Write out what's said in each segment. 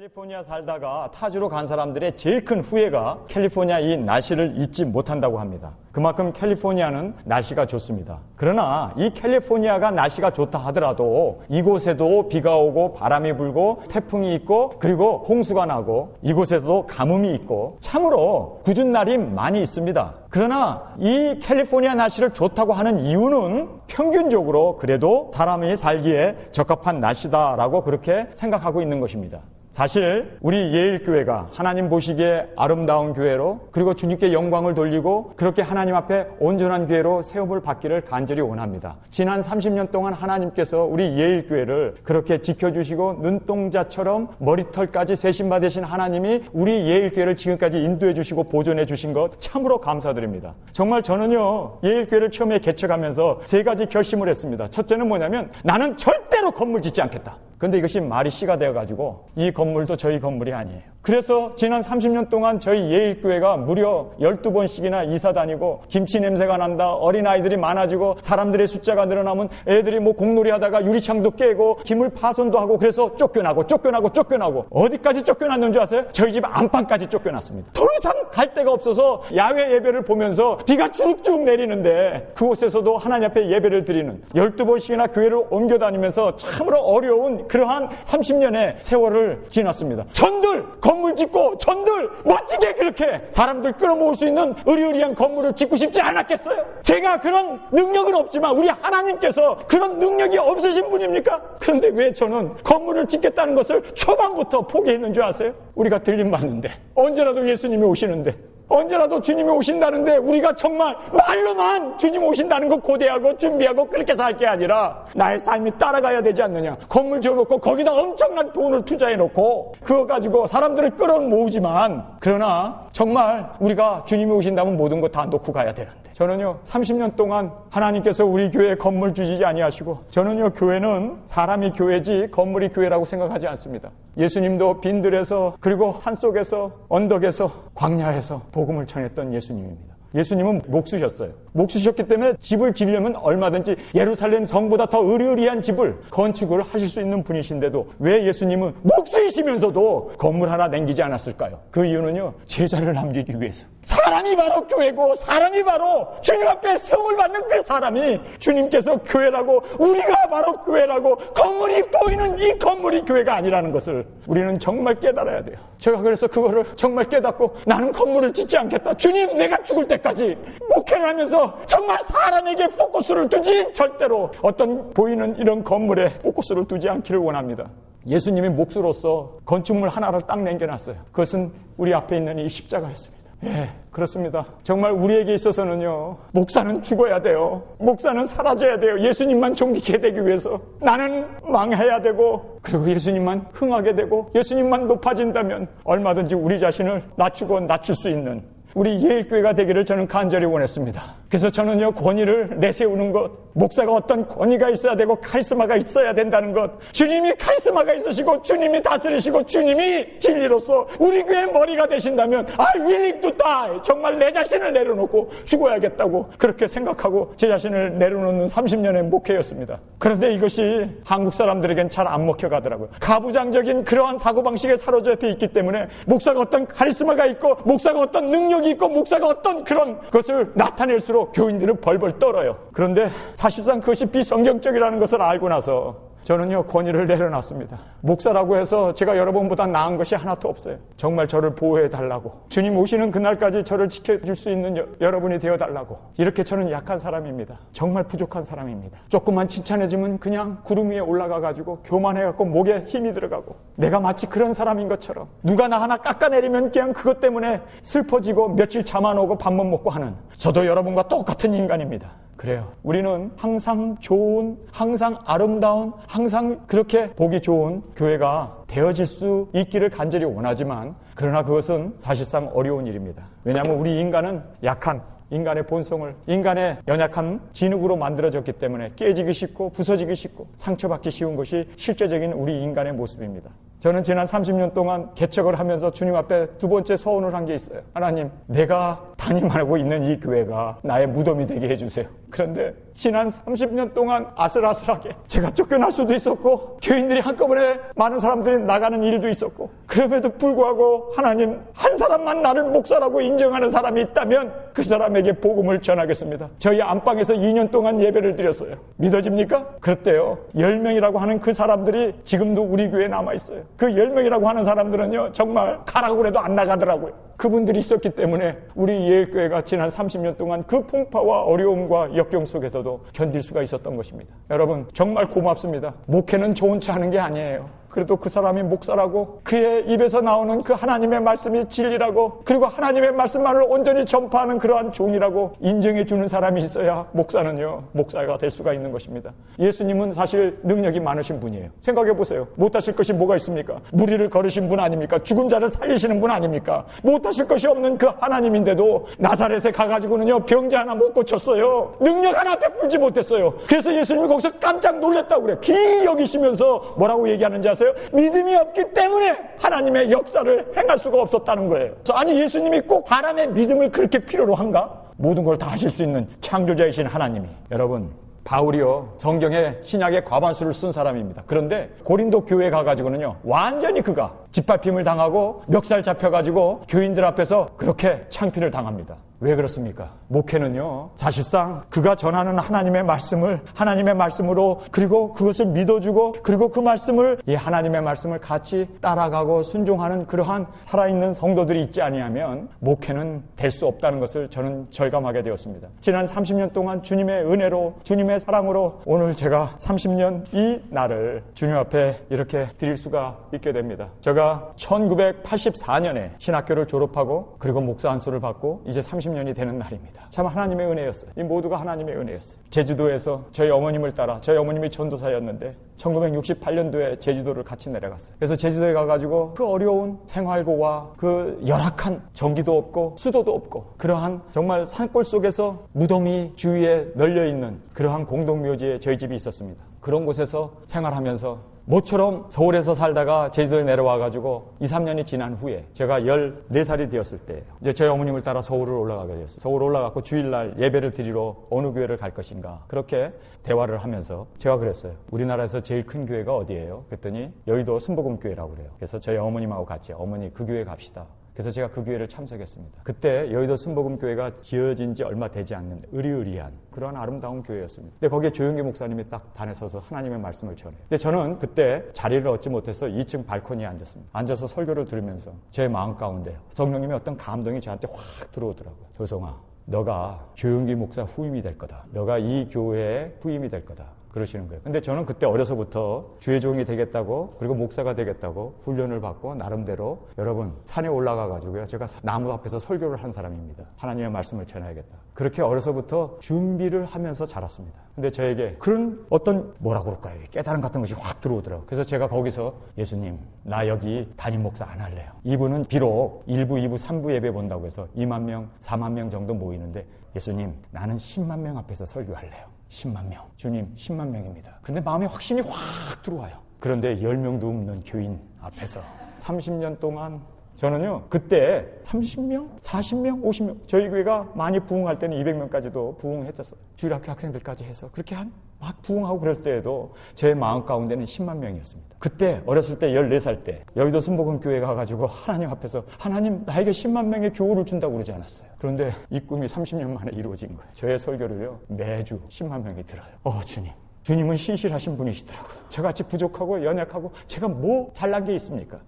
캘리포니아 살다가 타주로 간 사람들의 제일 큰 후회가 캘리포니아 이 날씨를 잊지 못한다고 합니다. 그만큼 캘리포니아는 날씨가 좋습니다. 그러나 이 캘리포니아가 날씨가 좋다 하더라도 이곳에도 비가 오고 바람이 불고 태풍이 있고 그리고 홍수가 나고 이곳에도 가뭄이 있고 참으로 궂은 날이 많이 있습니다. 그러나 이 캘리포니아 날씨를 좋다고 하는 이유는 평균적으로 그래도 사람이 살기에 적합한 날씨다라고 그렇게 생각하고 있는 것입니다. 사실 우리 예일교회가 하나님 보시기에 아름다운 교회로 그리고 주님께 영광을 돌리고 그렇게 하나님 앞에 온전한 교회로 세움을 받기를 간절히 원합니다. 지난 30년 동안 하나님께서 우리 예일교회를 그렇게 지켜주시고 눈동자처럼 머리털까지 세심받으신 하나님이 우리 예일교회를 지금까지 인도해 주시고 보존해 주신 것 참으로 감사드립니다. 정말 저는요 예일교회를 처음에 개척하면서 3가지 결심을 했습니다. 첫째는 뭐냐면 나는 절대로 건물 짓지 않겠다. 근데 이것이 말이 씨가 되어가지고 이 건물도 저희 건물이 아니에요. 그래서 지난 30년 동안 저희 예일교회가 무려 12번씩이나 이사 다니고 김치 냄새가 난다, 어린아이들이 많아지고 사람들의 숫자가 늘어나면 애들이 뭐 공놀이 하다가 유리창도 깨고 기물 파손도 하고 그래서 쫓겨나고 어디까지 쫓겨났는 줄 아세요? 저희 집 안방까지 쫓겨났습니다. 더 이상 갈 데가 없어서 야외 예배를 보면서 비가 주룩주룩 내리는데 그곳에서도 하나님 앞에 예배를 드리는 12번씩이나 교회를 옮겨 다니면서 참으로 어려운 그러한 30년의 세월을 지났습니다. 전들 건물 짓고 전들 멋지게 그렇게 사람들 끌어모을 수 있는 의리의리한 건물을 짓고 싶지 않았겠어요? 제가 그런 능력은 없지만 우리 하나님께서 그런 능력이 없으신 분입니까? 그런데 왜 저는 건물을 짓겠다는 것을 초반부터 포기했는 줄 아세요? 우리가 들림받는데 언제라도 예수님이 오시는데 언제라도 주님이 오신다는데 우리가 정말 말로만 주님 오신다는 거 고대하고 준비하고 그렇게 살 게 아니라 나의 삶이 따라가야 되지 않느냐. 건물 지어놓고 거기다 엄청난 돈을 투자해놓고 그거 가지고 사람들을 끌어모으지만 그러나 정말 우리가 주님이 오신다면 모든 거 다 놓고 가야 되는데 저는요 30년 동안 하나님께서 우리 교회에 건물 주시지 아니하시고 저는요 교회는 사람이 교회지 건물이 교회라고 생각하지 않습니다. 예수님도 빈들에서 그리고 산속에서 언덕에서 광야에서 복음을 전했던 예수님입니다. 예수님은 목 쓰셨어요. 목 쓰셨기 때문에 집을 지으려면 얼마든지 예루살렘 성보다 더 의리의리한 집을 건축을 하실 수 있는 분이신데도 왜 예수님은 목 쓰시면서도 건물 하나 남기지 않았을까요? 그 이유는요 제자를 남기기 위해서. 사람이 바로 교회고 사람이 바로 주님 앞에 세움을 받는 그 사람이 주님께서 교회라고 우리가 바로 교회라고 건물이 보이는 이 건물이 교회가 아니라는 것을 우리는 정말 깨달아야 돼요. 제가 그래서 그거를 정말 깨닫고 나는 건물을 짓지 않겠다. 주님 내가 죽을 때까지 목회를 하면서 정말 사람에게 포커스를 두지 절대로 어떤 보이는 이런 건물에 포커스를 두지 않기를 원합니다. 예수님이 몫으로서 건축물 하나를 딱 남겨놨어요. 그것은 우리 앞에 있는 이 십자가였습니다. 예, 그렇습니다. 정말 우리에게 있어서는요 목사는 죽어야 돼요. 목사는 사라져야 돼요. 예수님만 존귀케 되기 위해서 나는 망해야 되고 그리고 예수님만 흥하게 되고 예수님만 높아진다면 얼마든지 우리 자신을 낮추고 낮출 수 있는 우리 예일교회가 되기를 저는 간절히 원했습니다. 그래서 저는요 권위를 내세우는 것, 목사가 어떤 권위가 있어야 되고 카리스마가 있어야 된다는 것, 주님이 카리스마가 있으시고 주님이 다스리시고 주님이 진리로서 우리 교회의 머리가 되신다면 I willing to die, 정말 내 자신을 내려놓고 죽어야겠다고 그렇게 생각하고 제 자신을 내려놓는 30년의 목회였습니다. 그런데 이것이 한국 사람들에겐 잘 안 먹혀가더라고요. 가부장적인 그러한 사고방식에 사로잡혀 있기 때문에 목사가 어떤 카리스마가 있고 목사가 어떤 능력이 있고 목사가 어떤 그런 것을 나타낼수록 교인들은 벌벌 떨어요. 그런데 사실상 그것이 비성경적이라는 것을 알고 나서 저는요 권위를 내려놨습니다. 목사라고 해서 제가 여러분보다 나은 것이 하나도 없어요. 정말 저를 보호해달라고, 주님 오시는 그날까지 저를 지켜줄 수 있는 여러분이 되어달라고. 이렇게 저는 약한 사람입니다. 정말 부족한 사람입니다. 조금만 칭찬해주면 그냥 구름 위에 올라가가지고 교만해갖고 목에 힘이 들어가고 내가 마치 그런 사람인 것처럼 누가 나 하나 깎아내리면 그냥 그것 때문에 슬퍼지고 며칠 잠 안 오고 밥 못 먹고 하는 저도 여러분과 똑같은 인간입니다. 그래요. 우리는 항상 좋은, 항상 아름다운, 항상 그렇게 보기 좋은 교회가 되어질 수 있기를 간절히 원하지만 그러나 그것은 사실상 어려운 일입니다. 왜냐하면 우리 인간은 약한 인간의 본성을, 인간의 연약한 진흙으로 만들어졌기 때문에 깨지기 쉽고 부서지기 쉽고 상처받기 쉬운 것이 실제적인 우리 인간의 모습입니다. 저는 지난 30년 동안 개척을 하면서 주님 앞에 두 번째 서원을 한 게 있어요. 하나님, 내가 다 담임하고 있는 이 교회가 나의 무덤이 되게 해주세요. 그런데 지난 30년 동안 아슬아슬하게 제가 쫓겨날 수도 있었고 교인들이 한꺼번에 많은 사람들이 나가는 일도 있었고, 그럼에도 불구하고 하나님 한 사람만 나를 목사라고 인정하는 사람이 있다면 그 사람에게 복음을 전하겠습니다. 저희 안방에서 2년 동안 예배를 드렸어요. 믿어집니까? 그렇대요. 10명이라고 하는 그 사람들이 지금도 우리 교회에 남아있어요. 그 10명이라고 하는 사람들은요, 정말 가라고 해도 안 나가더라고요. 그분들이 있었기 때문에 우리 예일교회가 지난 30년 동안 그 풍파와 어려움과 역경 속에서도 견딜 수가 있었던 것입니다. 여러분, 정말 고맙습니다. 목회는 좋은 체 하는 게 아니에요. 그래도 그 사람이 목사라고, 그의 입에서 나오는 그 하나님의 말씀이 진리라고, 그리고 하나님의 말씀만을 온전히 전파하는 그러한 종이라고 인정해 주는 사람이 있어야 목사는요, 목사가 될 수가 있는 것입니다. 예수님은 사실 능력이 많으신 분이에요. 생각해 보세요. 못하실 것이 뭐가 있습니까? 무리를 걸으신 분 아닙니까? 죽은 자를 살리시는 분 아닙니까? 못하실 것이 없는 그 하나님인데도 나사렛에 가가지고는요, 병자 하나 못 고쳤어요. 능력 하나 베풀지 못했어요. 그래서 예수님이 거기서 깜짝 놀랐다고 그래요. 기이 여기시면서 뭐라고 얘기하는지 아세요? 믿음이 없기 때문에 하나님의 역사를 행할 수가 없었다는 거예요. 아니, 예수님이 꼭 사람의 믿음을 그렇게 필요로 한가? 모든 걸 다 하실 수 있는 창조자이신 하나님이. 여러분, 바울이요, 성경의 신약의 과반수를 쓴 사람입니다. 그런데 고린도 교회에 가가지고는요, 완전히 그가 짓밟힘을 당하고 멱살 잡혀가지고 교인들 앞에서 그렇게 창피를 당합니다. 왜 그렇습니까? 목회는요, 사실상 그가 전하는 하나님의 말씀을 하나님의 말씀으로, 그리고 그것을 믿어주고, 그리고 그 말씀을, 이 하나님의 말씀을 같이 따라가고 순종하는 그러한 살아있는 성도들이 있지 아니하면 목회는 될 수 없다는 것을 저는 절감하게 되었습니다. 지난 30년 동안 주님의 은혜로, 주님의 사랑으로 오늘 제가 30년 이 날을 주님 앞에 이렇게 드릴 수가 있게 됩니다. 제가 1984년에 신학교를 졸업하고 그리고 목사 안수를 받고 이제 30년이 되는 날입니다. 참 하나님의 은혜였어요. 이 모두가 하나님의 은혜였어요. 제주도에서 저희 어머님을 따라, 저희 어머님이 전도사였는데 1968년도에 제주도를 같이 내려갔어요. 그래서 제주도에 가가지고 그 어려운 생활고와 그 열악한 전기도 없고 수도도 없고 그러한 정말 산골 속에서 무덤이 주위에 널려있는 그러한 공동묘지에 저희 집이 있었습니다. 그런 곳에서 생활하면서 모처럼 서울에서 살다가 제주도에 내려와가지고 2, 3년이 지난 후에 제가 14살이 되었을 때 이제 저희 어머님을 따라 서울을 올라가게 되었어요. 서울 올라가고 주일날 예배를 드리러 어느 교회를 갈 것인가, 그렇게 대화를 하면서 제가 그랬어요. 우리나라에서 제일 큰 교회가 어디예요? 그랬더니 여의도 순복음교회라고 그래요. 그래서 저희 어머님하고 같이 어머니 그 교회 갑시다. 그래서 제가 그 교회를 참석했습니다. 그때 여의도 순복음교회가 지어진 지 얼마 되지 않는 으리으리한 그런 아름다운 교회였습니다. 근데 거기에 조용기 목사님이 딱 단에 서서 하나님의 말씀을 전해요. 근데 저는 그때 자리를 얻지 못해서 2층 발코니에 앉았습니다. 앉아서 설교를 들으면서 제 마음 가운데 성령님의 어떤 감동이 저한테 확 들어오더라고요. 조성아, 너가 조용기 목사 후임이 될 거다. 너가 이 교회의 후임이 될 거다. 그러시는 거예요. 근데 저는 그때 어려서부터 주의 종이 되겠다고, 그리고 목사가 되겠다고 훈련을 받고 나름대로, 여러분, 산에 올라가가지고요, 제가 나무 앞에서 설교를 한 사람입니다. 하나님의 말씀을 전해야겠다. 그렇게 어려서부터 준비를 하면서 자랐습니다. 근데 저에게 그런 어떤, 뭐라고 그럴까요, 깨달음 같은 것이 확 들어오더라고요. 그래서 제가 거기서, 예수님, 나 여기 담임 목사 안 할래요. 이분은 비록 1부, 2부, 3부 예배 본다고 해서 2만 명, 4만 명 정도 모이는데, 예수님, 나는 10만 명 앞에서 설교할래요. 10만 명. 주님, 10만 명입니다. 근데 마음에 확신이 확 들어와요. 그런데 10명도 없는 교인 앞에서 30년 동안 저는요, 그때 30명, 40명, 50명, 저희 교회가 많이 부흥할 때는 200명까지도 부흥했었어요. 주일학교 학생들까지 해서 그렇게 막 부흥하고 그럴 때에도 제 마음 가운데는 10만 명이었습니다. 그때 어렸을 때 14살 때 여의도 순복음교회 가가지고 하나님 앞에서, 하나님 나에게 10만 명의 교우를 준다고 그러지 않았어요. 그런데 이 꿈이 30년 만에 이루어진 거예요. 저의 설교를요, 매주 10만 명이 들어요. 주님, 주님은 신실하신 분이시더라고요. 저같이 부족하고 연약하고 제가 뭐 잘난 게 있습니까?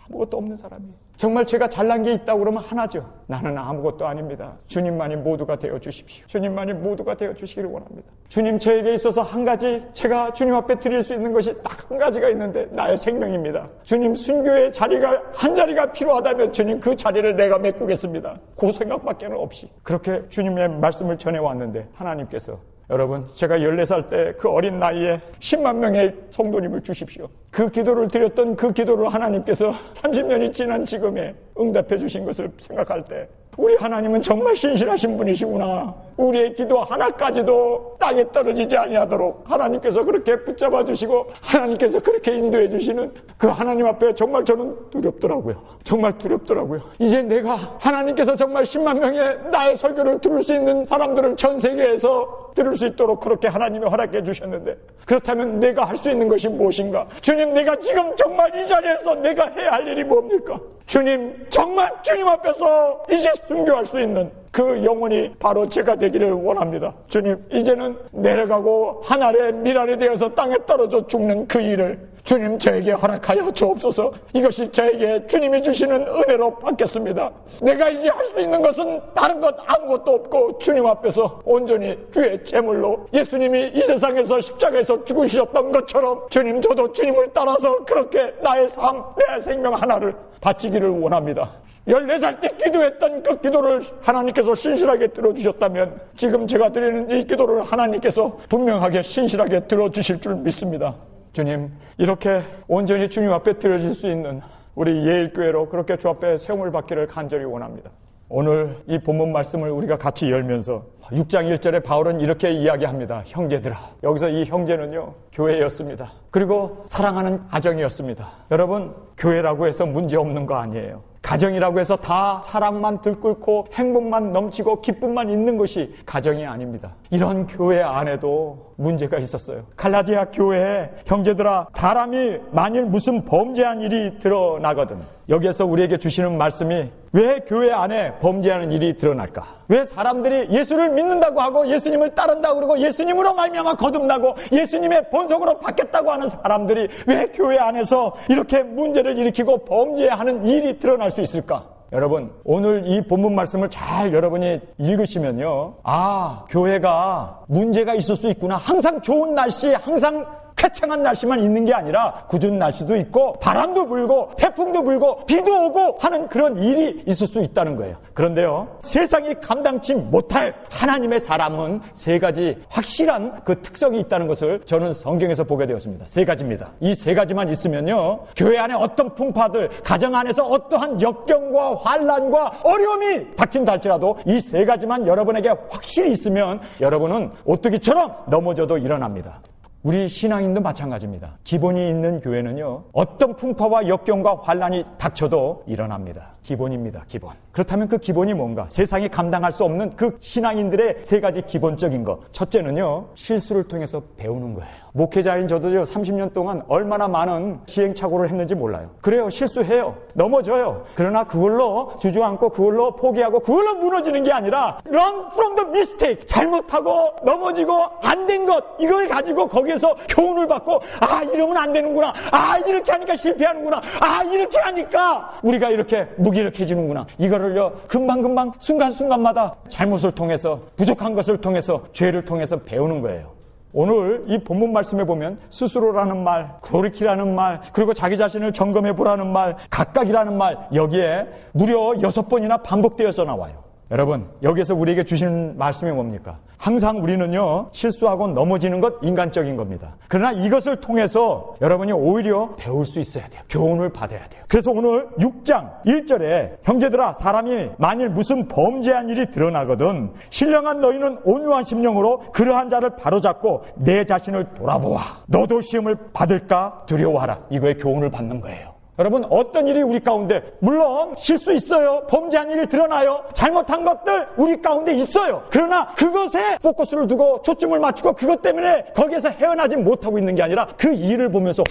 아무것도 없는 사람이에요. 정말 제가 잘난 게 있다고 그러면 하나죠. 나는 아무것도 아닙니다. 주님만이 모두가 되어 주십시오. 주님만이 모두가 되어 주시기를 원합니다. 주님, 저에게 있어서 한 가지, 제가 주님 앞에 드릴 수 있는 것이 딱 한 가지가 있는데 나의 생명입니다. 주님, 순교의 자리가 한 자리가 필요하다면 주님, 그 자리를 내가 메꾸겠습니다. 그 생각밖에 없이 그렇게 주님의 말씀을 전해왔는데, 하나님께서, 여러분, 제가 14살 때 그 어린 나이에 10만 명의 성도님을 주십시오. 그 기도를 드렸던 그 기도를 하나님께서 30년이 지난 지금에 응답해 주신 것을 생각할 때 우리 하나님은 정말 신실하신 분이시구나. 우리의 기도 하나까지도 땅에 떨어지지 아니하도록 하나님께서 그렇게 붙잡아 주시고 하나님께서 그렇게 인도해 주시는 그 하나님 앞에 정말 저는 두렵더라고요. 정말 두렵더라고요. 이제 내가 하나님께서 정말 10만 명의 나의 설교를 들을 수 있는 사람들을 전 세계에서 들을 수 있도록 그렇게 하나님이 허락해 주셨는데, 그렇다면 내가 할 수 있는 것이 무엇인가? 주님, 내가 지금 정말 이 자리에서 내가 해야 할 일이 뭡니까? 주님, 정말 주님 앞에서 이제 순교할 수 있는 그 영혼이 바로 제가 되기를 원합니다. 주님, 이제는 내려가고 하늘의 미랄이 되어서 땅에 떨어져 죽는 그 일을 주님 저에게 허락하여 주옵소서. 이것이 저에게 주님이 주시는 은혜로 받겠습니다. 내가 이제 할 수 있는 것은 다른 것 아무것도 없고 주님 앞에서 온전히 주의 제물로 예수님이 이 세상에서 십자가에서 죽으셨던 것처럼 주님, 저도 주님을 따라서 그렇게 나의 삶, 내 생명 하나를 바치기를 원합니다. 14살 때 기도했던 그 기도를 하나님께서 신실하게 들어주셨다면 지금 제가 드리는 이 기도를 하나님께서 분명하게 신실하게 들어주실 줄 믿습니다. 주님, 이렇게 온전히 주님 앞에 드려질 수 있는 우리 예일교회로 그렇게 주 앞에 세움을 받기를 간절히 원합니다. 오늘 이 본문 말씀을 우리가 같이 열면서 6장 1절에 바울은 이렇게 이야기합니다. 형제들아. 여기서 이 형제는요, 교회였습니다. 그리고 사랑하는 가정이었습니다. 여러분, 교회라고 해서 문제 없는 거 아니에요. 가정이라고 해서 다 사랑만 들끓고 행복만 넘치고 기쁨만 있는 것이 가정이 아닙니다. 이런 교회 안에도 문제가 있었어요. 갈라디아 교회에 형제들아, 사람이 만일 무슨 범죄한 일이 드러나거든. 여기에서 우리에게 주시는 말씀이 왜 교회 안에 범죄하는 일이 드러날까? 왜 사람들이 예수를 믿는다고 하고 예수님을 따른다고 그러고 예수님으로 말미암아 거듭나고 예수님의 본속으로 바뀌었다고 하는 사람들이 왜 교회 안에서 이렇게 문제를 일으키고 범죄하는 일이 드러날 수 있을까? 여러분, 오늘 이 본문 말씀을 잘 여러분이 읽으시면요, 아, 교회가 문제가 있을 수 있구나. 항상 좋은 날씨, 항상 쾌청한 날씨만 있는 게 아니라 굳은 날씨도 있고 바람도 불고 태풍도 불고 비도 오고 하는 그런 일이 있을 수 있다는 거예요. 그런데요, 세상이 감당치 못할 하나님의 사람은 세 가지 확실한 그 특성이 있다는 것을 저는 성경에서 보게 되었습니다. 세 가지입니다. 이 세 가지만 있으면요, 교회 안에 어떤 풍파들, 가정 안에서 어떠한 역경과 환난과 어려움이 닥친다 할지라도 이 세 가지만 여러분에게 확실히 있으면 여러분은 오뚜기처럼 넘어져도 일어납니다. 우리 신앙인도 마찬가지입니다. 기본이 있는 교회는요, 어떤 풍파와 역경과 환난이 닥쳐도 일어납니다. 기본입니다. 기본. 그렇다면 그 기본이 뭔가? 세상이 감당할 수 없는 그 신앙인들의 세 가지 기본적인 것. 첫째는요, 실수를 통해서 배우는 거예요. 목회자인 저도요, 30년 동안 얼마나 많은 시행착오를 했는지 몰라요. 그래요, 실수해요. 넘어져요. 그러나 그걸로 주저앉고 그걸로 포기하고 그걸로 무너지는 게 아니라 Learn from the mistake. 잘못하고 넘어지고 안 된 것, 이걸 가지고 거기에서 교훈을 받고, 아, 이러면 안 되는구나. 아, 이렇게 하니까 실패하는구나. 아, 이렇게 하니까 우리가 이렇게 무기력해지는구나. 이거를요, 금방금방 순간순간마다 잘못을 통해서, 부족한 것을 통해서, 죄를 통해서 배우는 거예요. 오늘 이 본문 말씀에 보면 스스로라는 말, 돌이키라는 말, 그리고 자기 자신을 점검해 보라는 말, 각각이라는 말, 여기에 무려 6번이나 반복되어서 나와요. 여러분, 여기에서 우리에게 주시는 말씀이 뭡니까? 항상 우리는요, 실수하고 넘어지는 것 인간적인 겁니다. 그러나 이것을 통해서 여러분이 오히려 배울 수 있어야 돼요. 교훈을 받아야 돼요. 그래서 오늘 6장 1절에 형제들아, 사람이 만일 무슨 범죄한 일이 드러나거든 신령한 너희는 온유한 심령으로 그러한 자를 바로잡고 내 자신을 돌아보아. 너도 시험을 받을까 두려워하라. 이거에 교훈을 받는 거예요. 여러분, 어떤 일이 우리 가운데, 물론 실수 있어요. 범죄한 일이 드러나요. 잘못한 것들 우리 가운데 있어요. 그러나 그것에 포커스를 두고 초점을 맞추고 그것 때문에 거기에서 헤어나지 못하고 있는 게 아니라 그 일을 보면서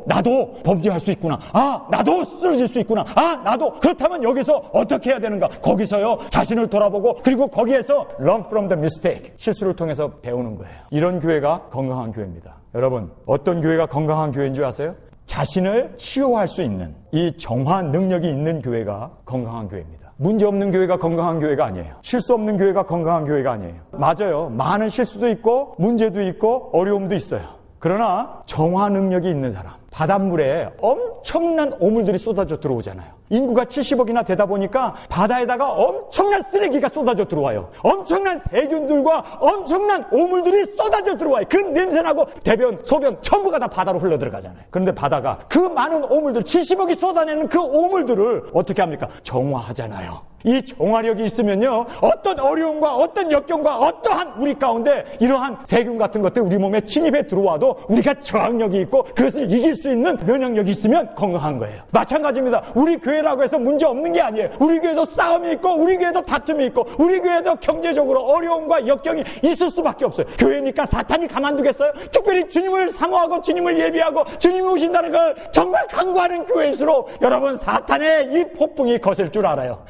나도 범죄할 수 있구나. 아, 나도 쓰러질 수 있구나. 아, 나도. 그렇다면 여기서 어떻게 해야 되는가? 거기서요, 자신을 돌아보고 그리고 거기에서 learn from the mistake. 실수를 통해서 배우는 거예요. 이런 교회가 건강한 교회입니다. 여러분, 어떤 교회가 건강한 교회인 줄 아세요? 자신을 치유할 수 있는 이 정화 능력이 있는 교회가 건강한 교회입니다. 문제 없는 교회가 건강한 교회가 아니에요. 실수 없는 교회가 건강한 교회가 아니에요. 맞아요. 많은 실수도 있고 문제도 있고 어려움도 있어요. 그러나 정화 능력이 있는 사람, 바닷물에 엄청난 오물들이 쏟아져 들어오잖아요. 인구가 70억이나 되다 보니까 바다에다가 엄청난 쓰레기가 쏟아져 들어와요. 엄청난 세균들과 엄청난 오물들이 쏟아져 들어와요. 그 냄새나고 대변, 소변 전부가 다 바다로 흘러 들어가잖아요. 그런데 바다가 그 많은 오물들, 70억이 쏟아내는 그 오물들을 어떻게 합니까? 정화하잖아요. 이 정화력이 있으면요, 어떤 어려움과 어떤 역경과 어떠한 우리 가운데 이러한 세균 같은 것들 우리 몸에 침입해 들어와도 우리가 저항력이 있고 그것을 이길 수 있는 면역력이 있으면 건강한 거예요. 마찬가지입니다. 우리 교회라고 해서 문제 없는 게 아니에요. 우리 교회도 싸움이 있고 우리 교회도 다툼이 있고 우리 교회도 경제적으로 어려움과 역경이 있을 수밖에 없어요. 교회니까 사탄이 가만두겠어요? 특별히 주님을 사모하고 주님을 예비하고 주님이 오신다는 걸 정말 간구하는 교회일수록 여러분 사탄의 이 폭풍이 거셀 줄 알아요.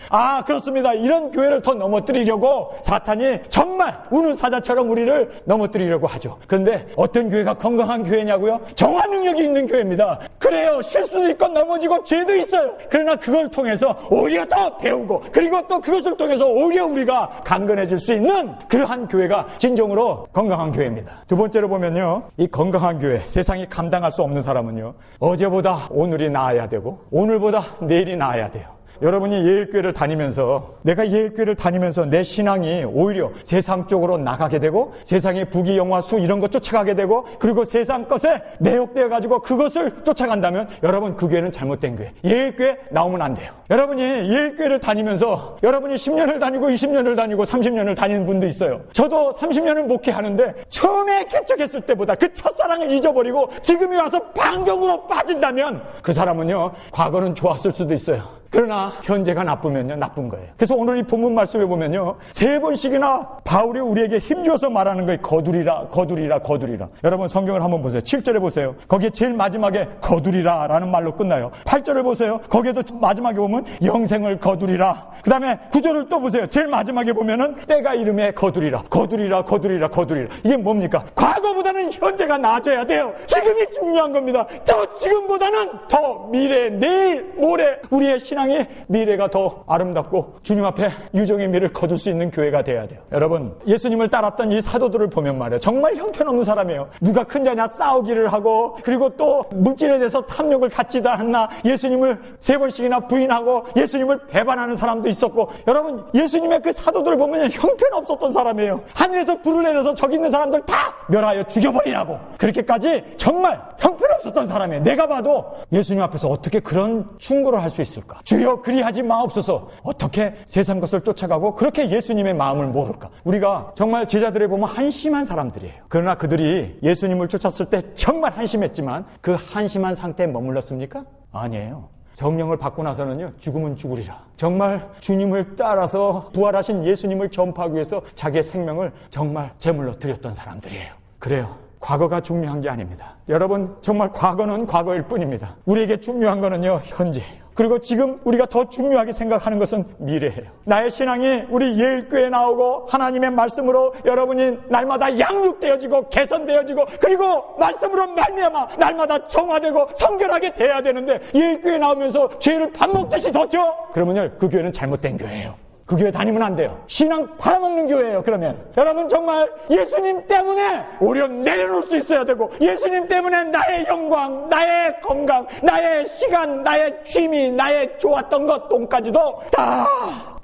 그렇습니다. 이런 교회를 더 넘어뜨리려고 사탄이 정말 우는 사자처럼 우리를 넘어뜨리려고 하죠. 그런데 어떤 교회가 건강한 교회냐고요? 정화 능력이 있는 교회입니다. 그래요. 실수도 있고 넘어지고 죄도 있어요. 그러나 그걸 통해서 오히려 더 배우고 그리고 또 그것을 통해서 오히려 우리가 강건해질 수 있는 그러한 교회가 진정으로 건강한 교회입니다. 두 번째로 보면요, 이 건강한 교회, 세상이 감당할 수 없는 사람은요, 어제보다 오늘이 나아야 되고 오늘보다 내일이 나아야 돼요. 여러분이 예일교회를 다니면서 내가 예일교회를 다니면서 내 신앙이 오히려 세상 쪽으로 나가게 되고 세상의 부귀 영화 수 이런 것 쫓아가게 되고 그리고 세상 것에 매혹되어 가지고 그것을 쫓아간다면 여러분 그 교회는 잘못된 교회. 예일교회 나오면 안 돼요. 여러분이 예일교회를 다니면서 여러분이 10년을 다니고 20년을 다니고 30년을 다니는 분도 있어요. 저도 30년을 목회하는데 처음에 개척했을 때보다 그 첫사랑을 잊어버리고 지금이 와서 방종으로 빠진다면 그 사람은요, 과거는 좋았을 수도 있어요. 그러나 현재가 나쁘면요, 나쁜 거예요. 그래서 오늘 이 본문 말씀에 보면요, 3번씩이나 바울이 우리에게 힘줘서 말하는 거예요. 거두리라, 거두리라, 거두리라. 여러분 성경을 한번 보세요. 7절에 보세요. 거기에 제일 마지막에 거두리라 라는 말로 끝나요. 8절을 보세요. 거기에도 마지막에 보면 영생을 거두리라. 그 다음에 9절을 또 보세요. 제일 마지막에 보면은 때가 이름에 거두리라, 거두리라, 거두리라, 거두리라. 이게 뭡니까? 과거보다는 현재가 나아져야 돼요. 지금이 중요한 겁니다. 더 지금보다는 더 미래, 내일, 모레 우리의 신앙의 미래가 더 아름답고 주님 앞에 유종의 미를 거둘 수 있는 교회가 돼야 돼요. 여러분, 예수님을 따랐던 이 사도들을 보면 말이에요, 정말 형편없는 사람이에요. 누가 큰 자냐 싸우기를 하고 그리고 또 물질에 대해서 탐욕을 갖지도 않나 예수님을 3번씩이나 부인하고 예수님을 배반하는 사람도 있었고, 여러분 예수님의 그 사도들을 보면 형편없었던 사람이에요. 하늘에서 불을 내려서 저기 있는 사람들 다 멸하여 죽여버리라고 그렇게까지 정말 형편없었던 사람이에요. 내가 봐도 예수님 앞에서 어떻게 그런 충고를 할 수 있을까? 주여 그리하지 마옵소서. 어떻게 세상 것을 쫓아가고 그렇게 예수님의 마음을 모를까? 우리가 정말 제자들에 보면 한심한 사람들이에요. 그러나 그들이 예수님을 쫓았을 때 정말 한심했지만 그 한심한 상태에 머물렀습니까? 아니에요. 성령을 받고 나서는요, 죽으면 죽으리라. 정말 주님을 따라서 부활하신 예수님을 전파하기 위해서 자기의 생명을 정말 제물로 드렸던 사람들이에요. 그래요. 과거가 중요한 게 아닙니다. 여러분, 정말 과거는 과거일 뿐입니다. 우리에게 중요한 거는요, 현재예요. 그리고 지금 우리가 더 중요하게 생각하는 것은 미래예요. 나의 신앙이 우리 예일교회에 나오고 하나님의 말씀으로 여러분이 날마다 양육되어지고 개선되어지고 그리고 말씀으로 말미암아 날마다 정화되고 성결하게 돼야 되는데 예일교회에 나오면서 죄를 밥 먹듯이 덮죠? 그러면요, 그 교회는 잘못된 교회예요. 그 교회 다니면 안 돼요. 신앙 팔아먹는 교회예요. 그러면 여러분 정말 예수님 때문에 오히려 내려놓을 수 있어야 되고 예수님 때문에 나의 영광, 나의 건강, 나의 시간, 나의 취미, 나의 좋았던 것 돈까지도 다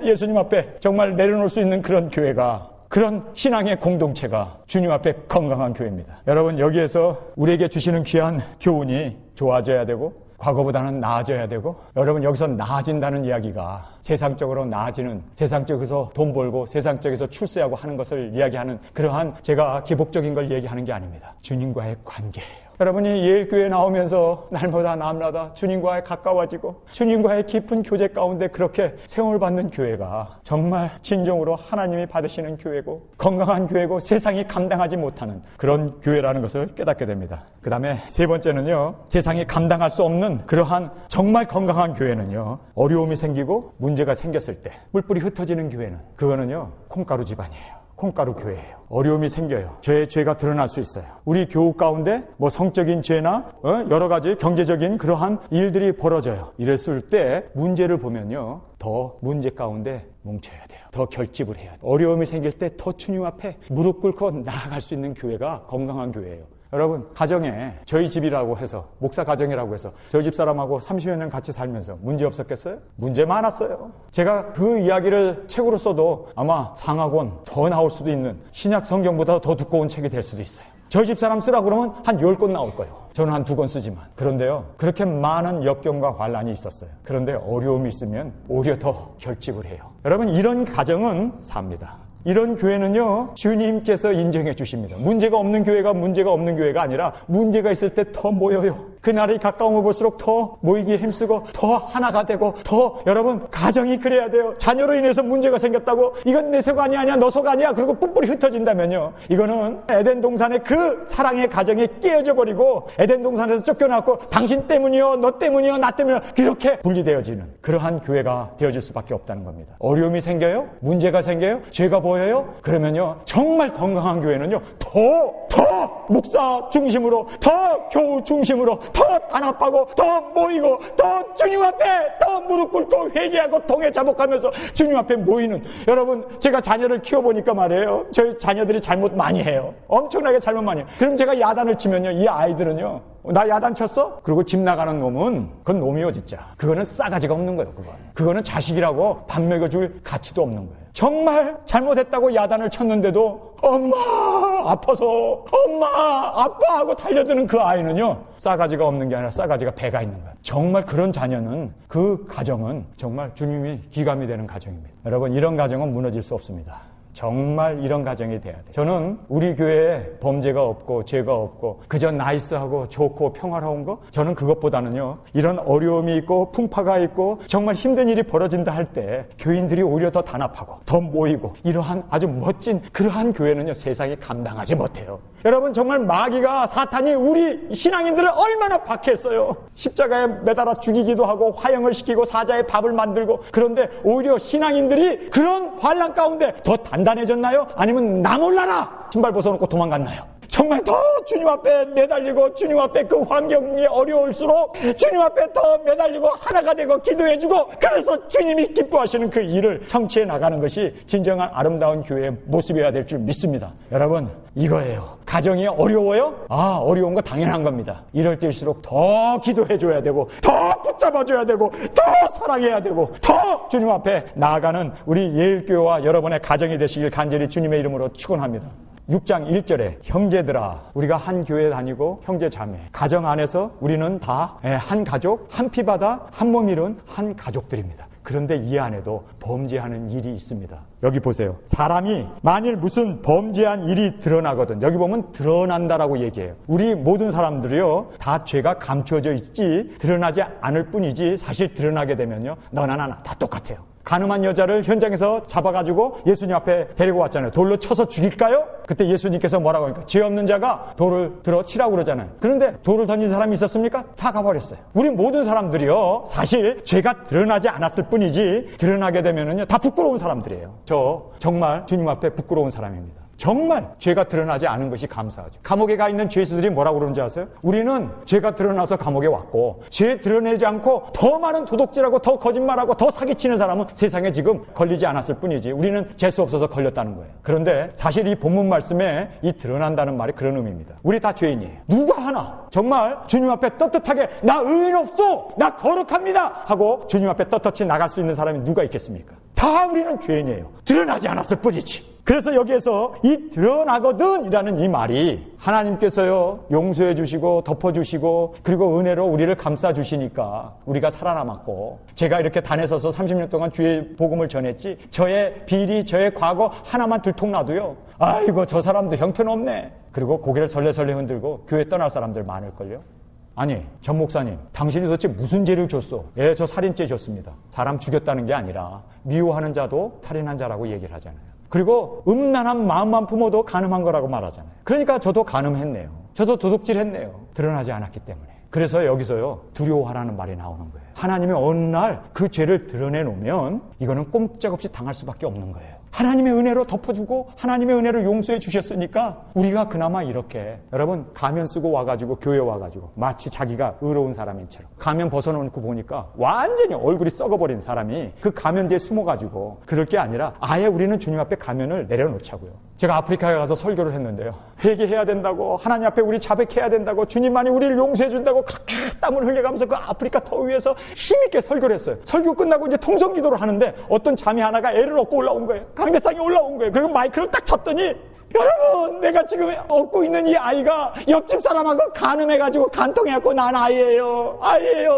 예수님 앞에 정말 내려놓을 수 있는 그런 교회가, 그런 신앙의 공동체가 주님 앞에 건강한 교회입니다. 여러분 여기에서 우리에게 주시는 귀한 교훈이 좋아져야 되고 과거보다는 나아져야 되고, 여러분 여기서 나아진다는 이야기가 세상적으로 나아지는, 세상적에서 돈 벌고 세상적에서 출세하고 하는 것을 이야기하는 그러한 제가 기복적인 걸 얘기하는 게 아닙니다. 주님과의 관계예요. 여러분이 예일교회에 나오면서 날마다 주님과에 가까워지고 주님과의 깊은 교제 가운데 그렇게 세움을 받는 교회가 정말 진정으로 하나님이 받으시는 교회고 건강한 교회고 세상이 감당하지 못하는 그런 교회라는 것을 깨닫게 됩니다. 그 다음에 3번째는요, 세상이 감당할 수 없는 그러한 정말 건강한 교회는요, 어려움이 생기고 문제가 생겼을 때 뿔뿔이 흩어지는 교회는, 그거는요 콩가루 집안이에요. 콩가루 교회예요. 어려움이 생겨요. 죄가 드러날 수 있어요. 우리 교우 가운데 뭐 성적인 죄나 여러 가지 경제적인 그러한 일들이 벌어져요. 이랬을 때 문제를 보면요, 더 문제 가운데 뭉쳐야 돼요. 더 결집을 해야 돼요. 어려움이 생길 때 더 주님 앞에 무릎 꿇고 나아갈 수 있는 교회가 건강한 교회예요. 여러분, 가정에 저희 집이라고 해서, 목사 가정이라고 해서 저희 집 사람하고 30여 년 같이 살면서 문제 없었겠어요? 문제 많았어요. 제가 그 이야기를 책으로 써도 아마 상하권 더 나올 수도 있는, 신약 성경보다 더 두꺼운 책이 될 수도 있어요. 저희 집 사람 쓰라고 그러면 한 10권 나올 거예요. 저는 한 2권 쓰지만. 그런데요, 그렇게 많은 역경과 환란이 있었어요. 그런데 어려움이 있으면 오히려 더 결집을 해요. 여러분, 이런 가정은 삽니다. 이런 교회는요, 주님께서 인정해 주십니다. 문제가 없는 교회가 문제가 없는 교회가 아니라 문제가 있을 때 더 모여요. 그날이 가까우면 볼수록 더 모이기에 힘쓰고 더 하나가 되고 더, 여러분, 가정이 그래야 돼요. 자녀로 인해서 문제가 생겼다고 이건 내 속 아니야, 너 속 아니야, 그리고 뿔뿔이 흩어진다면요, 이거는 에덴 동산의 그 사랑의 가정이 깨어져 버리고 에덴 동산에서 쫓겨났고 당신 때문이요, 너 때문이요, 나 때문이요, 그렇게 분리되어지는 그러한 교회가 되어질 수밖에 없다는 겁니다. 어려움이 생겨요? 문제가 생겨요? 죄가 보여요? 그러면요, 정말 건강한 교회는요, 더 목사 중심으로, 더 교우 중심으로, 더 단합하고, 더 모이고, 더 주님 앞에 더 무릎 꿇고 회개하고 통해 자복하면서 주님 앞에 모이는. 여러분, 제가 자녀를 키워보니까 말이에요, 저희 자녀들이 잘못 많이 해요. 엄청나게 잘못 많이 해요. 그럼 제가 야단을 치면요, 이 아이들은요, 나 야단 쳤어? 그리고 집 나가는 놈은 그건 놈이요, 진짜. 그거는 싸가지가 없는 거예요. 그거는 자식이라고 밥 먹여줄 가치도 없는 거예요. 정말 잘못했다고 야단을 쳤는데도 엄마 아파서 엄마 아빠하고 달려드는 그 아이는요, 싸가지가 없는 게 아니라 싸가지가 배가 있는 거예요. 정말 그런 자녀는, 그 가정은 정말 주님이 기감이 되는 가정입니다. 여러분, 이런 가정은 무너질 수 없습니다. 정말 이런 가정이 돼야 돼요. 저는 우리 교회에 범죄가 없고 죄가 없고 그저 나이스하고 좋고 평화로운 거, 저는 그것보다는요, 이런 어려움이 있고 풍파가 있고 정말 힘든 일이 벌어진다 할 때 교인들이 오히려 더 단합하고 더 모이고 이러한 아주 멋진 그러한 교회는요, 세상이 감당하지 못해요. 여러분, 정말 마귀가, 사탄이 우리 신앙인들을 얼마나 박해했어요. 십자가에 매달아 죽이기도 하고 화형을 시키고 사자의 밥을 만들고. 그런데 오히려 신앙인들이 그런 환난 가운데 더 단단해졌나요? 아니면 나 몰라라 신발 벗어놓고 도망갔나요? 정말 더 주님 앞에 매달리고, 주님 앞에 그 환경이 어려울수록 주님 앞에 더 매달리고 하나가 되고 기도해주고, 그래서 주님이 기뻐하시는 그 일을 성취해 나가는 것이 진정한 아름다운 교회의 모습이어야 될 줄 믿습니다. 여러분, 이거예요. 가정이 어려워요? 어려운 거 당연한 겁니다. 이럴 때일수록 더 기도해줘야 되고, 더 붙잡아줘야 되고, 더 사랑해야 되고, 더 주님 앞에 나아가는 우리 예일교회와 여러분의 가정이 되시길 간절히 주님의 이름으로 축원합니다. 6장 1절에 형제들아, 우리가 한 교회 다니고 형제 자매, 가정 안에서 우리는 다 한 가족, 한 피바다, 한 몸 이룬 한 가족들입니다. 그런데 이 안에도 범죄하는 일이 있습니다. 여기 보세요. 사람이 만일 무슨 범죄한 일이 드러나거든, 여기 보면 드러난다라고 얘기해요. 우리 모든 사람들이요, 다 죄가 감춰져 있지 드러나지 않을 뿐이지, 사실 드러나게 되면요, 너나 나나 다 똑같아요. 가늠한 여자를 현장에서 잡아가지고 예수님 앞에 데리고 왔잖아요. 돌로 쳐서 죽일까요? 그때 예수님께서 뭐라고 하니까 죄 없는 자가 돌을 들어 치라고 그러잖아요. 그런데 돌을 던진 사람이 있었습니까? 다 가버렸어요. 우리 모든 사람들이요, 사실 죄가 드러나지 않았을 뿐이지 드러나게 되면은요, 다 부끄러운 사람들이에요. 저 정말 주님 앞에 부끄러운 사람입니다. 정말 죄가 드러나지 않은 것이 감사하죠. 감옥에 가 있는 죄수들이 뭐라고 그러는지 아세요? 우리는 죄가 드러나서 감옥에 왔고, 죄 드러내지 않고 더 많은 도둑질하고 더 거짓말하고 더 사기치는 사람은 세상에 지금 걸리지 않았을 뿐이지 우리는 재수 없어서 걸렸다는 거예요. 그런데 사실 이 본문 말씀에 이 드러난다는 말이 그런 의미입니다. 우리 다 죄인이에요. 누가 하나 정말 주님 앞에 떳떳하게 나 의인 없소, 나 거룩합니다 하고 주님 앞에 떳떳이 나갈 수 있는 사람이 누가 있겠습니까? 다 우리는 죄인이에요. 드러나지 않았을 뿐이지. 그래서 여기에서 이 드러나거든 이라는 이 말이, 하나님께서요, 용서해 주시고 덮어 주시고 그리고 은혜로 우리를 감싸 주시니까 우리가 살아남았고, 제가 이렇게 단에 서서 30년 동안 주의 복음을 전했지, 저의 비리, 저의 과거 하나만 들통나도요, 아이고 저 사람도 형편없네, 그리고 고개를 설레설레 흔들고 교회 떠날 사람들 많을걸요. 아니, 전 목사님, 당신이 도대체 무슨 죄를 졌어? 예, 저 살인죄 졌습니다. 사람 죽였다는 게 아니라 미워하는 자도 살인한 자라고 얘기를 하잖아요. 그리고 음란한 마음만 품어도 간음한 거라고 말하잖아요. 그러니까 저도 간음했네요. 저도 도둑질했네요. 드러나지 않았기 때문에. 그래서 여기서요, 두려워하라는 말이 나오는 거예요. 하나님이 어느 날 그 죄를 드러내놓으면 이거는 꼼짝없이 당할 수밖에 없는 거예요. 하나님의 은혜로 덮어주고 하나님의 은혜로 용서해 주셨으니까 우리가 그나마 이렇게, 여러분, 가면 쓰고 와가지고 교회 와가지고 마치 자기가 의로운 사람인처럼 가면 벗어놓고 보니까 완전히 얼굴이 썩어버린 사람이 그 가면 뒤에 숨어가지고 그럴 게 아니라 아예 우리는 주님 앞에 가면을 내려놓자고요. 제가 아프리카에 가서 설교를 했는데요. 회개해야 된다고, 하나님 앞에 우리 자백해야 된다고, 주님만이 우리를 용서해 준다고 그렇게 땀을 흘려가면서 그 아프리카 더위 위에서 힘있게 설교를 했어요. 설교 끝나고 이제 통성 기도를 하는데 어떤 자매 하나가 애를 얻고 올라온 거예요. 강대상에 올라온 거예요. 그리고 마이크를 딱 잡더니, 여러분, 내가 지금 얻고 있는 이 아이가 옆집 사람하고 간음해가지고 간통해갖고 난 아이예요.